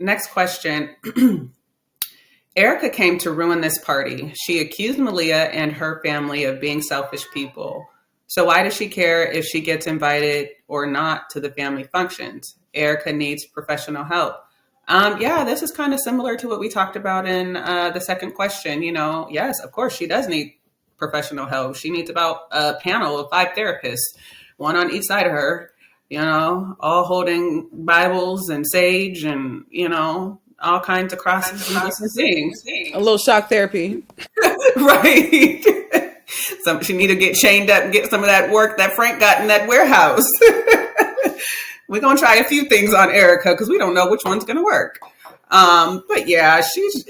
Next question. Erica came to ruin this party. She accused Malia and her family of being selfish people. So why does she care if she gets invited or not to the family functions? Erica needs professional help. Yeah, this is kind of similar to what we talked about in the second question. Yes, of course, she does need professional help. She needs about a panel of 5 therapists, one on each side of her, all holding Bibles and sage and, all kinds of crosses and different things. A little shock therapy. Right. So she need to get chained up and get some of that work that Frank got in that warehouse. We're going to try a few things on Erica because we don't know which one's going to work. But yeah, she's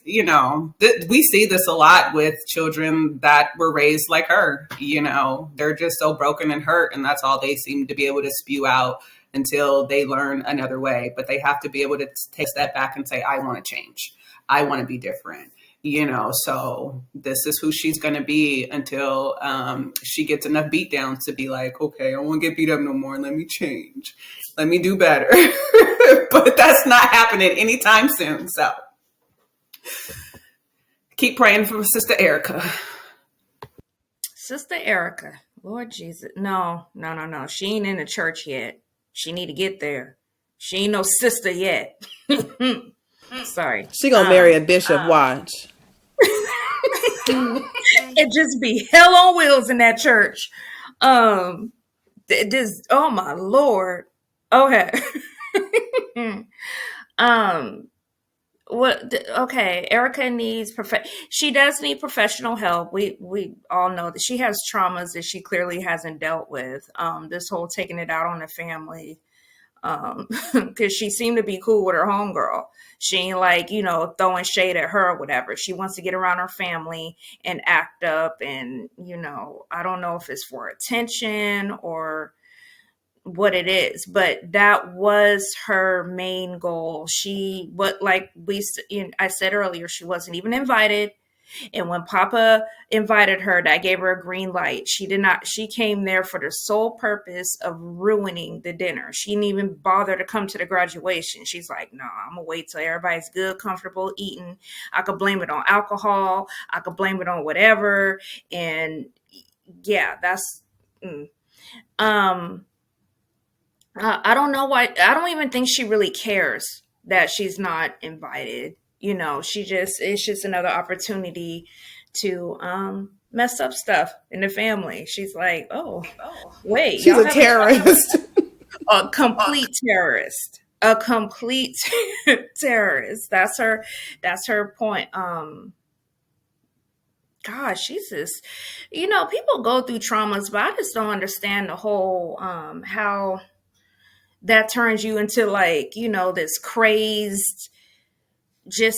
we see this a lot with children that were raised like her. They're just so broken and hurt, and that's all they seem to be able to spew out until they learn another way. But they have to be able to take a step back and say, I want to change. I want to be different. So this is who she's going to be until she gets enough beat downs to be like, okay, I won't get beat up no more. Let me change. Let me do better. But that's not happening anytime soon. So keep praying for Sister Erica. Sister Erica. Lord Jesus. No. She ain't in the church yet. She need to get there. She ain't no sister yet. Sorry. She gonna marry a bishop. Watch. It just be hell on wheels in that church. This, oh my Lord. Okay. Okay, Erica needs she does need professional help. We all know that she has traumas that she clearly hasn't dealt with. This whole taking it out on the family. Because she seemed to be cool with her homegirl. She ain't like, throwing shade at her or whatever. She wants to get around her family and act up. And, I don't know if it's for attention or what it is, but that was her main goal. I said earlier, she wasn't even invited. And when Papa invited her, that gave her a green light. She came there for the sole purpose of ruining the dinner. She didn't even bother to come to the graduation. She's like, no, I'm gonna wait till everybody's good, comfortable eating. I could blame it on alcohol. I could blame it on whatever. And yeah, I don't know why. I don't even think she really cares that she's not invited. It's just another opportunity to mess up stuff in the family. She's like, oh wait. She's a terrorist. A complete terrorist. A complete terrorist. That's her point. Gosh, she's just, people go through traumas, but I just don't understand the whole how that turns you into this crazed,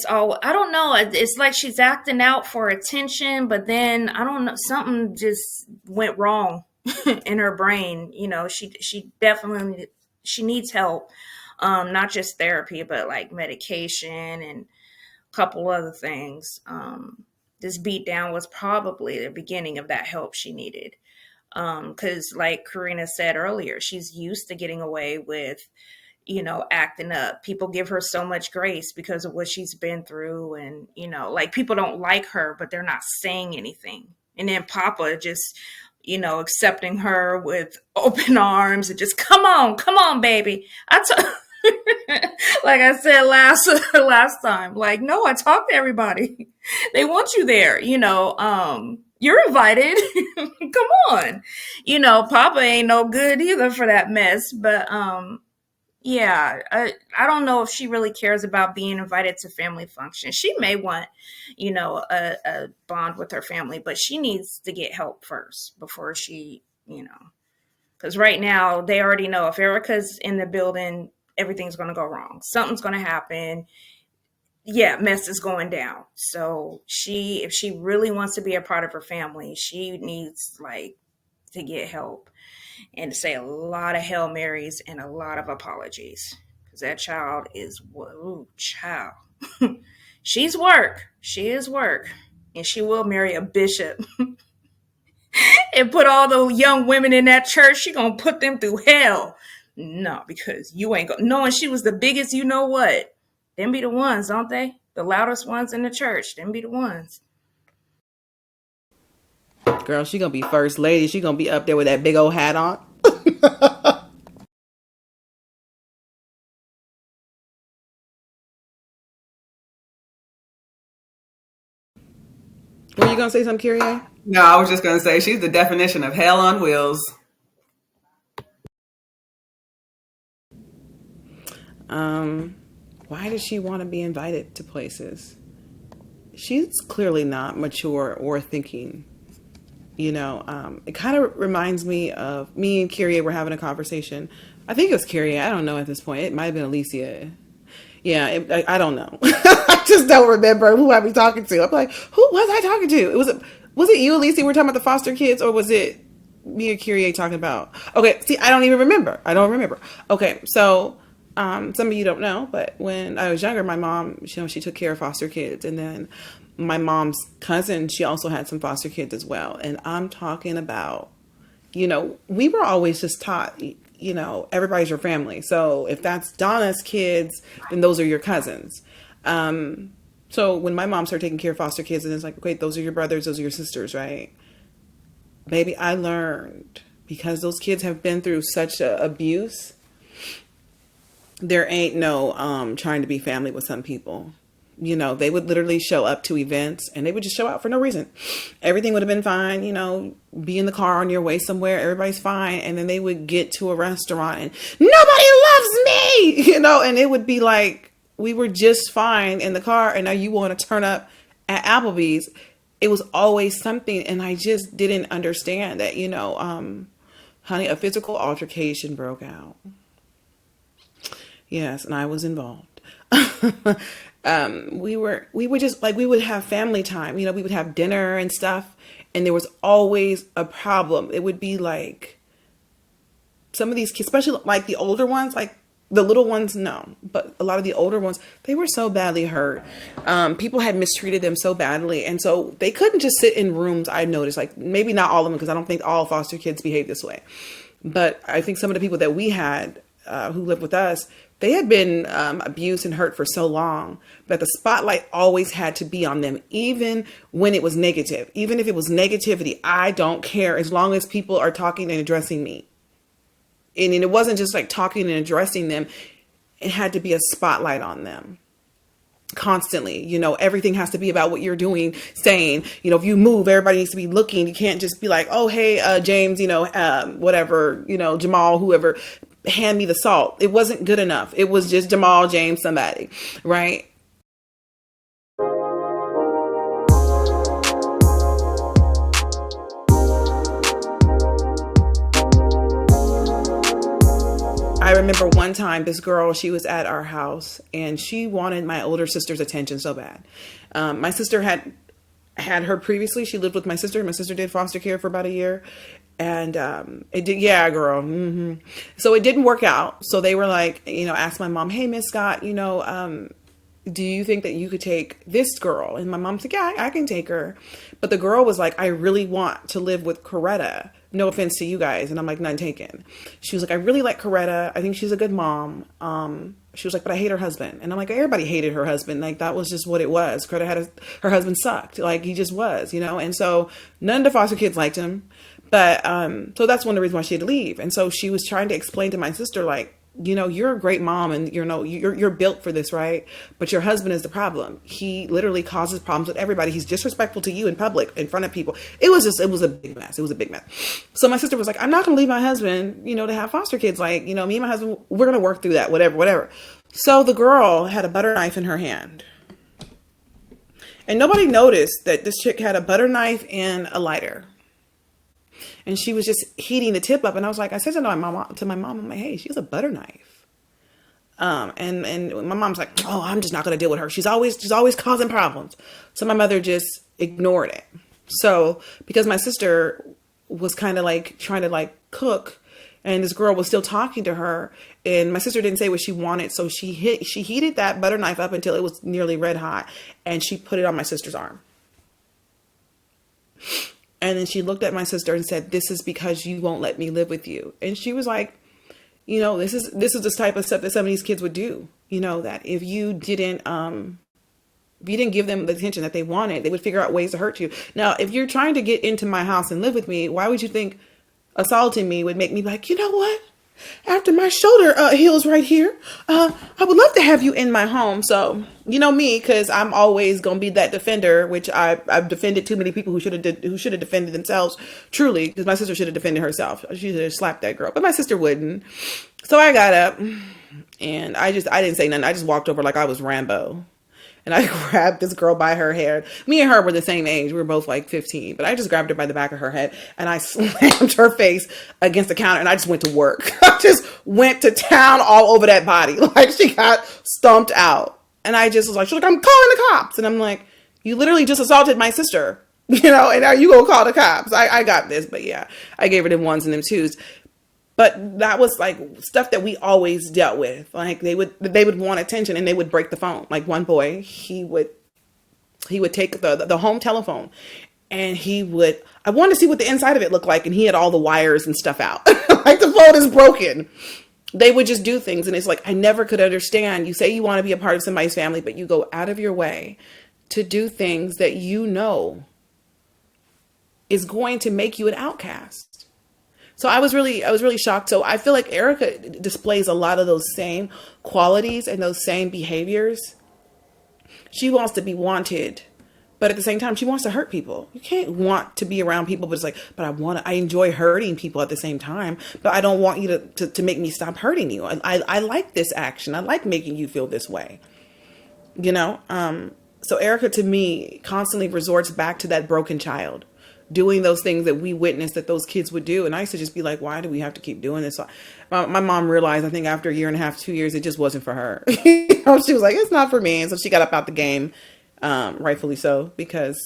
I don't know. It's like she's acting out for attention, but then I don't know, something just went wrong in her brain. She definitely, she needs help. Not just therapy, but like medication and a couple other things. This beat down was probably the beginning of that help she needed. Because like Karina said earlier, she's used to getting away with, acting up. People give her so much grace because of what she's been through. And, people don't like her, but they're not saying anything. And then Papa just, accepting her with open arms and just, come on, baby. Like I said last time, like, no, I talk to everybody. They want you there, you're invited. Come on. Papa ain't no good either for that mess. But yeah, I don't know if she really cares about being invited to family functions. She may want, a bond with her family, but she needs to get help first before she, because right now they already know if Erica's in the building, everything's going to go wrong. Something's going to happen. Yeah, mess is going down. So if she really wants to be a part of her family, she needs to get help and to say a lot of Hail Marys and a lot of apologies. Because that child is, child. She's work. She is work. And she will marry a bishop. And put all the young women in that church, she gonna put them through hell. No, because you ain't knowing she was the biggest, you know what? Them be the ones, don't they? The loudest ones in the church. Them be the ones. Girl, she gonna be first lady. She gonna be up there with that big old hat on. Were you gonna say something, Kyrie? No, I was just going to say she's the definition of hell on wheels. Why does she want to be invited to places? She's clearly not mature or thinking. It kind of reminds me of me and Kyrie were having a conversation. I think it was Kyrie. I don't know at this point. It might have been Alicia. Yeah, I don't know. I just don't remember who I was talking to. I'm like, who was I talking to? Was it you, Alicia? We were talking about the foster kids, or was it me or Kyrie talking about? Okay, see, I don't even remember. I don't remember. Okay, so some of you don't know, but when I was younger, my mom, she took care of foster kids, and then my mom's cousin, she also had some foster kids as well. And I'm talking about, we were always just taught, everybody's your family. So if that's Donna's kids, then those are your cousins. So when my mom started taking care of foster kids, and it's like, okay, those are your brothers, those are your sisters, right? Baby, I learned, because those kids have been through such abuse, there ain't no trying to be family with some people. They would literally show up to events and they would just show out for no reason. Everything would have been fine, be in the car on your way somewhere, everybody's fine. And then they would get to a restaurant and nobody loves me, and it would be like, we were just fine in the car and now you want to turn up at Applebee's. It was always something. And I just didn't understand that, honey, a physical altercation broke out. Yes. And I was involved. We would just like, we would have family time, we would have dinner and stuff. And there was always a problem. It would be like some of these kids, especially like the older ones, like the little ones, no, but a lot of the older ones, they were so badly hurt. People had mistreated them so badly. And so they couldn't just sit in rooms. I noticed, like, maybe not all of them, because I don't think all foster kids behave this way. But I think some of the people that we had, who lived with us, they had been abused and hurt for so long that the spotlight always had to be on them, even when it was negative. Even if it was negativity, I don't care, as long as people are talking and addressing me. And it wasn't just like talking and addressing them. It had to be a spotlight on them constantly. Everything has to be about what you're doing, saying, if you move, everybody needs to be looking. You can't just be like, oh, hey, James, whatever, Jamal, whoever, hand me the salt. It wasn't good enough. It was just Jamal, James, somebody, right? I remember one time this girl, she was at our house and she wanted my older sister's attention so bad. My sister had her previously. She lived with my sister. My sister did foster care for about a year. And it did, yeah, girl. Mm-hmm. So it didn't work out. So they were like, asked my mom, hey, Miss Scott, do you think that you could take this girl? And my mom's like, yeah, I can take her. But the girl was like, I really want to live with Coretta. No offense to you guys. And I'm like, none taken. She was like, I really like Coretta. I think she's a good mom. She was like, but I hate her husband. And I'm like, everybody hated her husband. Like, that was just what it was. Coretta had her husband sucked. Like, he just was, And so none of the foster kids liked him. But so that's one of the reasons why she had to leave. And so she was trying to explain to my sister, like, you're a great mom and you're built for this, right? But your husband is the problem. He literally causes problems with everybody. He's disrespectful to you in public, in front of people. It was a big mess. It was a big mess. So my sister was like, I'm not going to leave my husband, to have foster kids. Like, me and my husband, we're going to work through that, whatever. So the girl had a butter knife in her hand. And nobody noticed that this chick had a butter knife and a lighter. And she was just heating the tip up. And I said to my mom, I'm like, hey, she has a butter knife. And my mom's like, oh, I'm just not going to deal with her. She's always causing problems. So my mother just ignored it. So because my sister was kind of like trying to like cook, and this girl was still talking to her, and my sister didn't say what she wanted. So she heated that butter knife up until it was nearly red hot. And she put it on my sister's arm. And then she looked at my sister and said, this is because you won't let me live with you. And she was like, this is the type of stuff that some of these kids would do. You know, that if you didn't give them the attention that they wanted, they would figure out ways to hurt you. Now, if you're trying to get into my house and live with me, why would you think assaulting me would make me like, you know what? After my shoulder heals right here, I would love to have you in my home. So, you know me, because I'm always gonna be that defender, which I've defended too many people who should have defended themselves. Truly, because my sister should have defended herself. She should have slapped that girl, but my sister wouldn't. So I got up and I didn't say nothing. I just walked over like I was Rambo. And I grabbed this girl by her hair. Me and her were the same age. We were both like 15. But I just grabbed her by the back of her head and I slammed her face against the counter and I just went to work. I just went to town all over that body. Like she got stomped out. And I just was like, she's like, I'm calling the cops. And I'm like, you literally just assaulted my sister. You know, and are you going to call the cops? I got this. But yeah, I gave her them ones and them twos. But that was like stuff that we always dealt with. Like they would want attention and they would break the phone. Like one boy, he would take the home telephone and I wanted to see what the inside of it looked like. And he had all the wires and stuff out. Like the phone is broken. They would just do things. And it's like, I never could understand. You say you want to be a part of somebody's family, but you go out of your way to do things that you know is going to make you an outcast. So I was really shocked. So I feel like Erica displays a lot of those same qualities and those same behaviors. She wants to be wanted, but at the same time, she wants to hurt people. You can't want to be around people, but it's like, but I enjoy hurting people at the same time, but I don't want you to make me stop hurting you. I like this action. I like making you feel this way, you know? So Erica to me constantly resorts back to that broken child, doing those things that we witnessed that those kids would do. And I used to just be like, why do we have to keep doing this? So my mom realized, I think after a year and a half, 2 years, it just wasn't for her. You know, she was like, it's not for me. And so she got up out the game, rightfully so, because,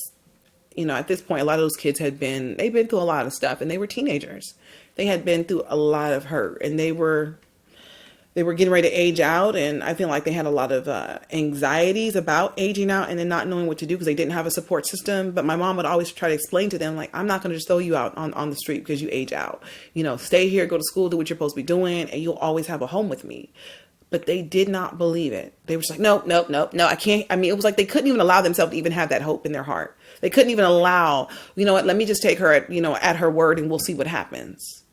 you know, at this point, a lot of those kids they've been through a lot of stuff and they were teenagers. They had been through a lot of hurt and they were getting ready to age out. And I feel like they had a lot of anxieties about aging out and then not knowing what to do because they didn't have a support system. But my mom would always try to explain to them, like, I'm not going to just throw you out on the street because you age out. You know, stay here, go to school, do what you're supposed to be doing, and you'll always have a home with me. But they did not believe it. They were just like, no, I can't. I mean, it was like they couldn't even allow themselves to even have that hope in their heart. They couldn't even allow, you know what, let me just take her at her word and we'll see what happens.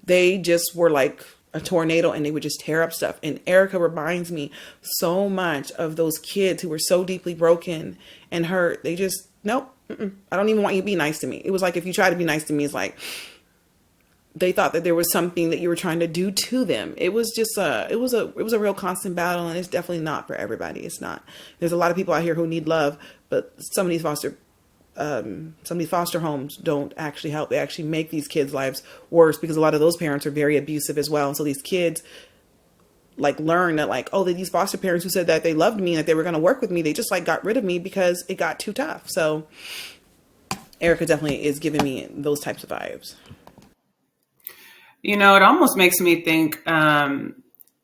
They just were like a tornado and they would just tear up stuff. And Erica reminds me so much of those kids who were so deeply broken and hurt. They just, nope, I don't even want you to be nice to me. It was like, if you try to be nice to me, it's like, they thought that there was something that you were trying to do to them. It was just it was a real constant battle. And it's definitely not for everybody. It's not. There's a lot of people out here who need love, but some of these foster homes don't actually help. They actually make these kids' lives worse because a lot of those parents are very abusive as well. And so these kids like learn that like, oh, these foster parents who said that they loved me and that they were going to work with me, they just like got rid of me because it got too tough. So Erica definitely is giving me those types of vibes. You know, it almost makes me think,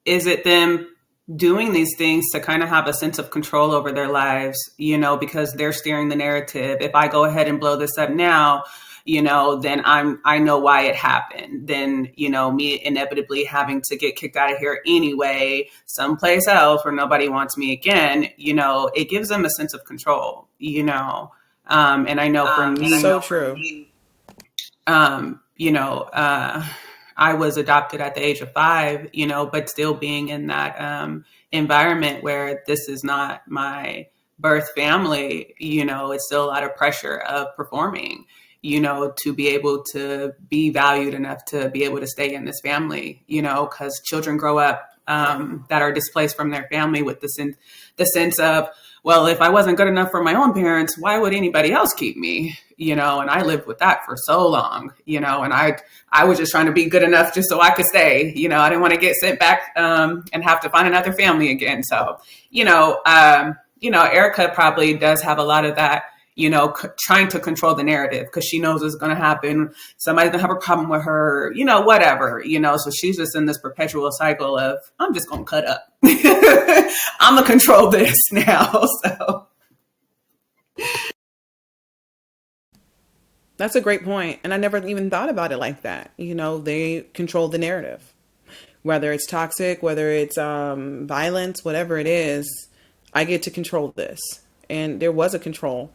is it them doing these things to kind of have a sense of control over their lives, you know, because they're steering the narrative. If I go ahead and blow this up now, you know, then I know why it happened. Then, you know, me inevitably having to get kicked out of here anyway, someplace else where nobody wants me again, you know, it gives them a sense of control, you know. And I know for me, so true. You know, I was adopted at the age of 5, you know, but still being in that environment where this is not my birth family, you know, it's still a lot of pressure of performing, you know, to be able to be valued enough to be able to stay in this family, you know, because children grow up that are displaced from their family with the sense of, well, if I wasn't good enough for my own parents, why would anybody else keep me? You know, and I lived with that for so long, you know, and I was just trying to be good enough just so I could stay, you know, I didn't want to get sent back and have to find another family again. So, you know, Erica probably does have a lot of that, you know, trying to control the narrative because she knows it's going to happen. Somebody's going to have a problem with her, you know, whatever, you know, so she's just in this perpetual cycle of, I'm just going to cut up. I'm going to control this now. So. That's a great point. And I never even thought about it like that. You know, they control the narrative. whether it's toxic, whether it's violence, whatever it is, I get to control this. And there was a control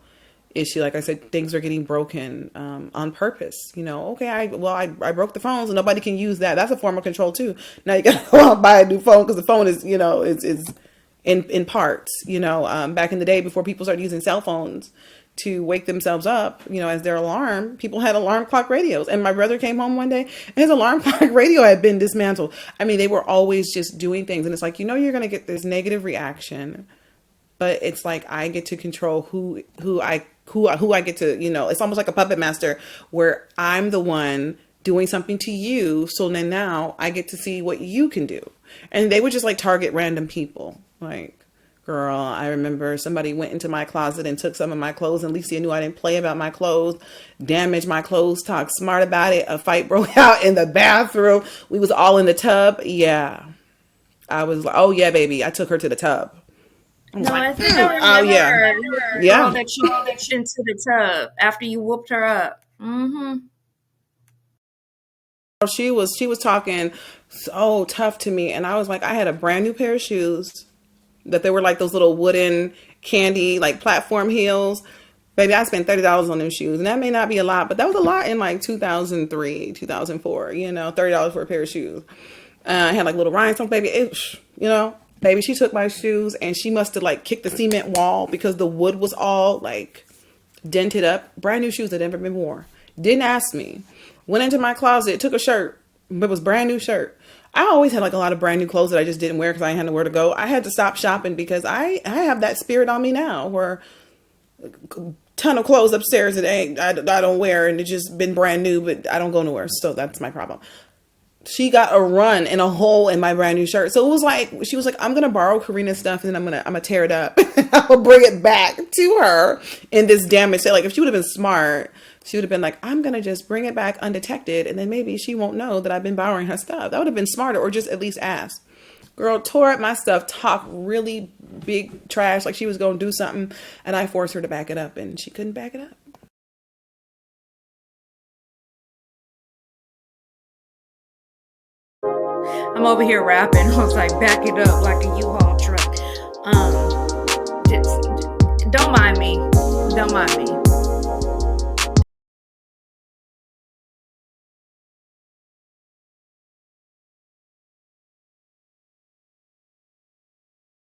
issue. Like I said, things are getting broken on purpose. You know, okay, I broke the phones and nobody can use that. That's a form of control too. Now you got to go out and buy a new phone because the phone is, you know, is in parts. You know, back in the day before people started using cell phones to wake themselves up, you know, as their alarm, people had alarm clock radios. And my brother came home one day and his alarm clock radio had been dismantled. I mean, they were always just doing things. And it's like, you know, you're going to get this negative reaction, but it's like, I get to control who I get to, you know, it's almost like a puppet master where I'm the one doing something to you. So then now I get to see what you can do. And they would just like target random people. Like, girl, I remember somebody went into my closet and took some of my clothes, and Alicia knew I didn't play about my clothes, damaged my clothes, talked smart about it. A fight broke out in the bathroom. We was all in the tub. Yeah. I was like, oh yeah, baby. I took her to the tub. No, I think I remember. Oh yeah. Yeah. That you walked into the tub after you whooped her up. Mm-hmm. She was talking so tough to me, and I was like, I had a brand new pair of shoes that they were like those little wooden candy, like platform heels. Baby, I spent $30 on them shoes. And that may not be a lot, but that was a lot in like 2003, 2004, you know, $30 for a pair of shoes. I had like little rhinestones, baby. You know, baby, she took my shoes and she must have like kicked the cement wall because the wood was all like dented up. Brand new shoes that had never been worn. Didn't ask me. Went into my closet, took a shirt, but it was brand new shirt. I always had like a lot of brand new clothes that I just didn't wear because I didn't have nowhere to go. I had to stop shopping because I have that spirit on me now where a ton of clothes upstairs that I don't wear and it's just been brand new, but I don't go nowhere. So that's my problem. She got a run and a hole in my brand new shirt. So it was like, she was like, I'm going to borrow Karina's stuff and then I'm going to tear it up. I'm going to bring it back to her in this damaged state. Like if she would have been smart, she would have been like, I'm going to just bring it back undetected. And then maybe she won't know that I've been borrowing her stuff. That would have been smarter, or just at least ask. Girl tore up my stuff, talked really big trash, like she was going to do something. And I forced her to back it up and she couldn't back it up. I'm over here rapping. I was like, back it up like a U-Haul truck. Just, don't mind me. Don't mind me.